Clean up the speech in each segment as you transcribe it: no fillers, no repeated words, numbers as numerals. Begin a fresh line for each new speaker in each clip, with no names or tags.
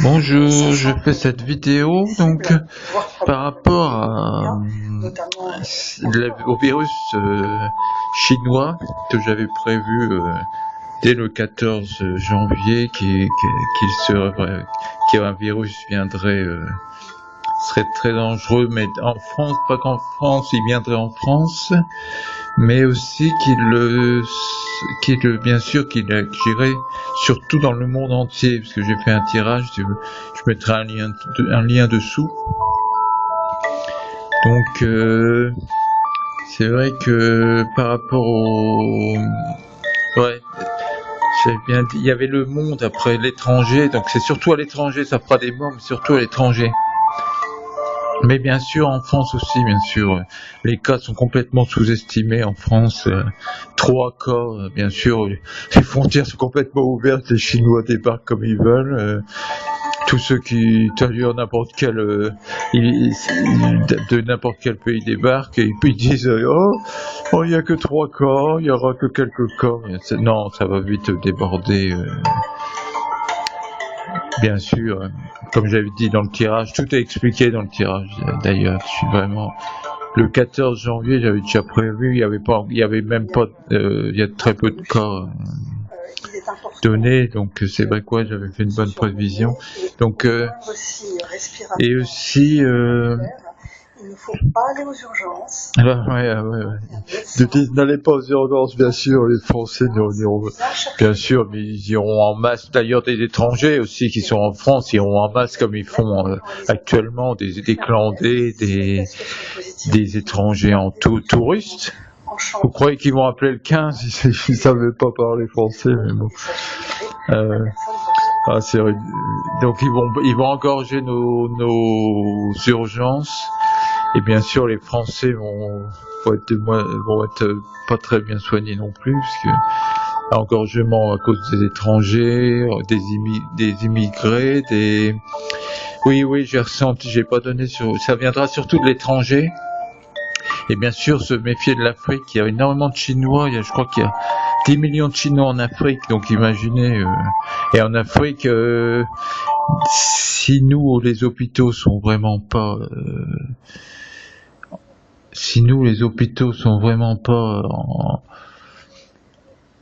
Bonjour, je fais cette vidéo donc par rapport au virus chinois que j'avais prévu dès le 14 janvier qu'un virus serait très dangereux, mais en France, pas qu'en France, il viendrait en France, mais aussi bien sûr qu'il agirait surtout dans le monde entier, parce que j'ai fait un tirage, je mettrai un lien dessous. Donc c'est vrai que par rapport ouais, j'ai bien dit, il y avait le monde après l'étranger, donc c'est surtout à l'étranger, ça fera des morts, mais surtout à l'étranger. Mais bien sûr, en France aussi, bien sûr, les cas sont complètement sous-estimés en France. 3 cas, bien sûr, les frontières sont complètement ouvertes, les Chinois débarquent comme ils veulent. Tous ceux qui de n'importe quel pays débarquent et puis ils disent oh, il y a que 3 cas, il y aura que quelques cas. Non, ça va vite déborder. Bien sûr, comme j'avais dit dans le tirage, tout est expliqué dans le tirage. D'ailleurs, je suis vraiment. Le 14 janvier, j'avais déjà prévu, il y a très peu de cas donnés, donc c'est vrai quoi, j'avais fait une bonne prévision. Donc et aussi.
Il ne faut pas aller aux urgences.
N'allez pas aux urgences, bien sûr, les Français iront, bien sûr, mais ils iront en masse. D'ailleurs, des étrangers aussi qui sont en France iront en masse comme ils font actuellement, des clandés, des étrangers en touristes. Vous croyez qu'ils vont appeler le 15 ils ne savaient pas parler français, mais bon. C'est vrai. Donc ils vont engorger nos urgences. Et bien sûr, les Français vont être pas très bien soignés non plus, parce que engorgement à cause des étrangers, des immigrés, Oui, j'ai ressenti, j'ai pas donné ça viendra surtout de l'étranger. Et bien sûr, se méfier de l'Afrique. Il y a énormément de Chinois. Je crois qu'il y a 10 millions de Chinois en Afrique. Donc imaginez. Et en Afrique, si les hôpitaux sont vraiment pas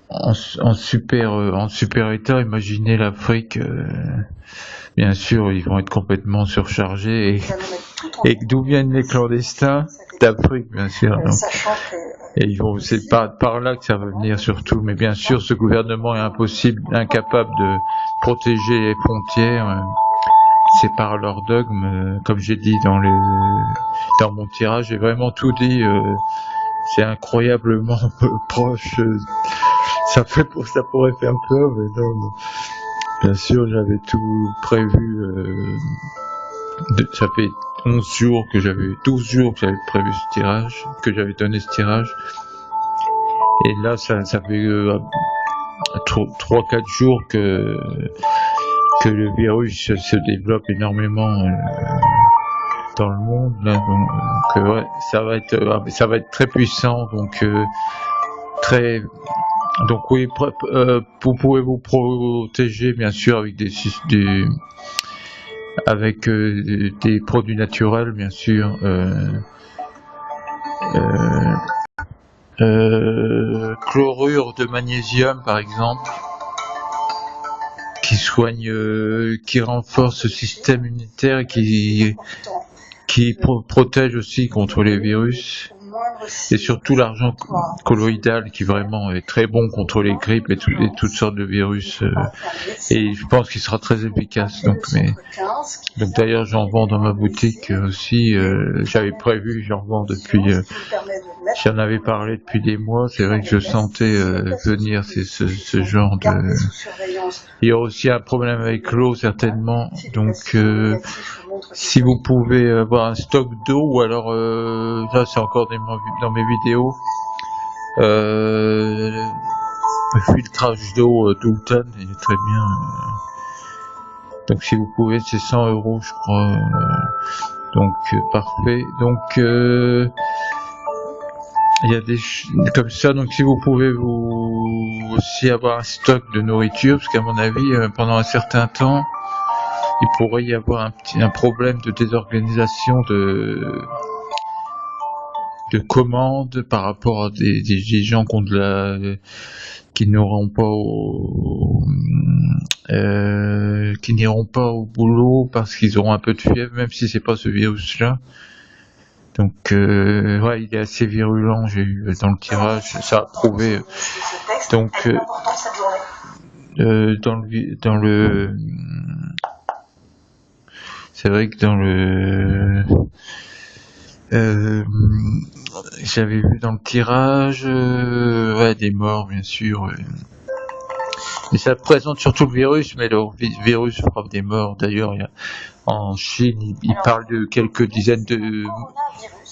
en super état, imaginez l'Afrique. Bien sûr, ils vont être complètement surchargés. Et d'où viennent les clandestins? D'Afrique, bien sûr. Donc, et c'est par là que ça va venir surtout. Mais bien sûr, ce gouvernement est incapable de protéger les frontières. C'est par leur dogme, comme j'ai dit dans mon tirage, j'ai vraiment tout dit. C'est incroyablement proche. Ça pourrait faire peur, mais non. Bien sûr, j'avais tout prévu. Ça fait 12 jours que j'avais prévu ce tirage, que j'avais donné ce tirage. Et là, ça fait 3-4 jours que le virus se développe énormément dans le monde. Là, donc ouais, ça va être très puissant. Donc oui, vous pouvez vous protéger bien sûr avec des produits naturels, bien sûr. Chlorure de magnésium, par exemple, qui renforce le système immunitaire, qui protège aussi contre les virus. Et surtout l'argent colloïdal qui vraiment est très bon contre les grippes et toutes sortes de virus. Et je pense qu'il sera très efficace. Donc d'ailleurs j'en vends dans ma boutique aussi. J'avais prévu, j'en vends depuis. J'en avais parlé depuis des mois. C'est vrai que je sentais venir ce genre de. Il y a aussi un problème avec l'eau certainement. Donc si vous pouvez avoir un stock d'eau, ou alors là c'est encore dans mes vidéos, le filtrage d'eau Doulton est très bien. Donc si vous pouvez, c'est 100 €, je crois. Donc parfait. Donc il y a des comme ça. Donc si vous pouvez aussi avoir un stock de nourriture, parce qu'à mon avis pendant un certain temps il pourrait y avoir un problème de désorganisation de commandes par rapport à des gens qui n'auront pas qui n'iront pas au boulot parce qu'ils auront un peu de fièvre, même si c'est pas ce virus-là. Donc, ouais, il est assez virulent, j'ai eu dans le tirage, ça a prouvé. Donc, c'est vrai que dans le, j'avais vu dans le tirage, ouais, des morts, bien sûr. Mais ça présente surtout le virus, mais le virus frappe des morts. D'ailleurs, en Chine, il parle de quelques dizaines de...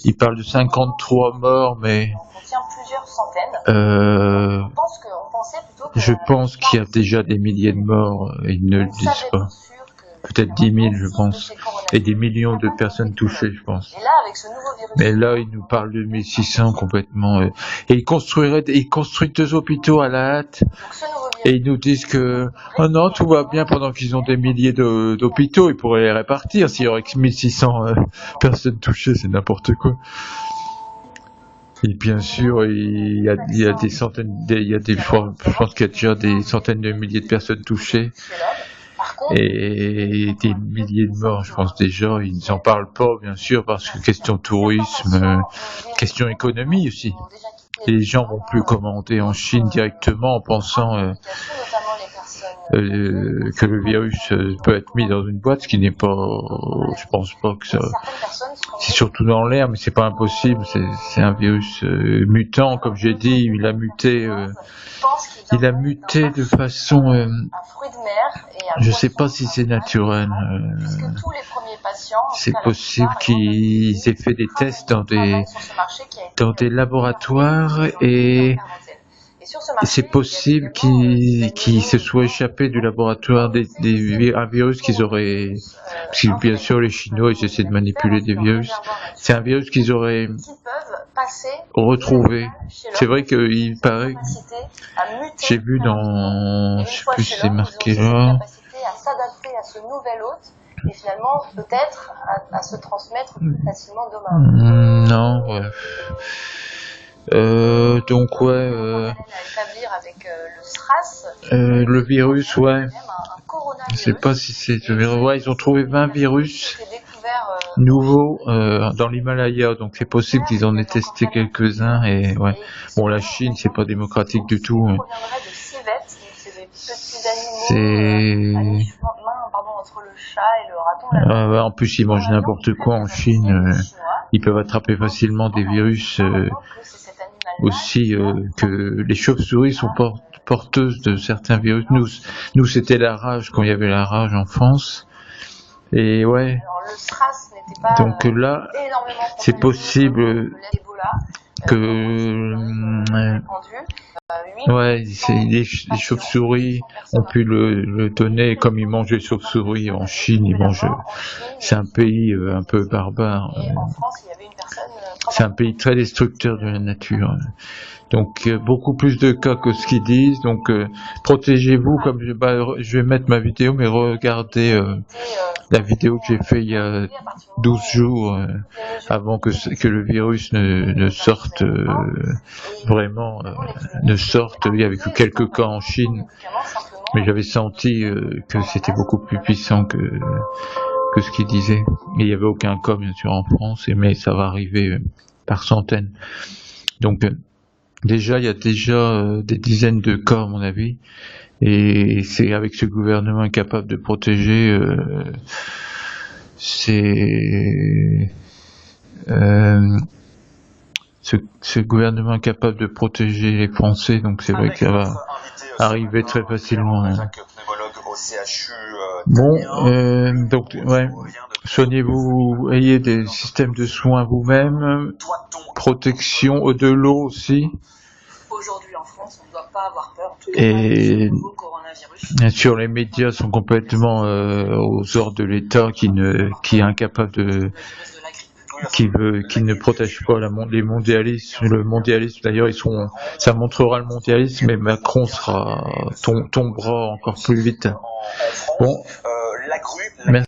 Il parle de 53 morts, mais... Je pense qu'il y a déjà des milliers de morts, ils ne le disent pas. Peut-être 10 000, je pense. Et des millions de personnes touchées, je pense. Mais là, il nous parle de 1600 complètement. Et ils construisent 2 hôpitaux à la hâte. Et ils nous disent que, oh non, tout va bien pendant qu'ils ont des milliers d'hôpitaux, ils pourraient les répartir. S'il y aurait que 1600 personnes touchées, c'est n'importe quoi. Et bien sûr, il y a des centaines, je pense qu'il y a déjà des centaines de milliers de personnes touchées. Et des milliers de morts, je pense déjà, ils n'en parlent pas, bien sûr, parce que question tourisme, question économie aussi. Et les gens vont plus commander en Chine directement en pensant que le virus peut être mis dans une boîte, ce qui n'est pas, je pense pas que ça, c'est surtout dans l'air, mais c'est pas impossible, c'est un virus mutant, comme j'ai dit, il a muté de façon, je sais pas si c'est naturel, c'est possible qu'ils aient fait des tests dans des laboratoires et c'est possible qu'ils se soient échappés du laboratoire un virus qu'ils auraient, parce que bien sûr les Chinois ils essaient de manipuler des virus, c'est un virus qu'ils auraient retrouvé. C'est vrai qu'il paraît, j'ai vu dans, je sais plus si c'est marqué là, et finalement peut-être à se transmettre plus facilement demain. Non, ouais. Donc ouais, le virus, ouais. Je sais pas si c'est le virus. Ouais, ils ont trouvé 20 virus nouveaux dans l'Himalaya, donc c'est possible qu'ils en aient testé quelques-uns et ouais. Bon, la Chine, c'est pas démocratique du tout. C'est en plus, ils mangent n'importe quoi en Chine. Ils peuvent attraper facilement des virus aussi que les chauves-souris sont porteuses de certains virus. Nous, c'était la rage quand il y avait la rage en France. Et ouais. Donc là, c'est possible que ouais, les chauves-souris ont pu le donner, comme ils mangent les chauves-souris en Chine, ils mangent. C'est un pays un peu barbare. C'est un pays très destructeur de la nature. Donc beaucoup plus de cas que ce qu'ils disent. Donc protégez-vous, comme je vais mettre ma vidéo, mais regardez la vidéo que j'ai fait il y a 12 jours avant que le virus ne sorte vraiment ne sorte. Il y avait que quelques cas en Chine, mais j'avais senti que c'était beaucoup plus puissant que ce qu'ils disaient. Et il n'y avait aucun cas bien sûr en France, mais ça va arriver par centaines. Donc déjà il y a déjà des dizaines de cas à mon avis. Et c'est avec ce gouvernement incapable de protéger, ce gouvernement incapable de protéger les Français, donc c'est vrai que ça va arriver très facilement. Bon, donc ouais, soignez-vous, ayez des systèmes de soins vous-même, protection de l'eau aussi. Aujourd'hui en France, on ne doit pas avoir peur. Et bien sûr, les médias sont complètement aux ordres de l'État qui est incapable de, qui ne protège pas les mondialistes. Le mondialisme, d'ailleurs, ça montrera le mondialisme, mais Macron tombera encore plus vite. Bon, Merci.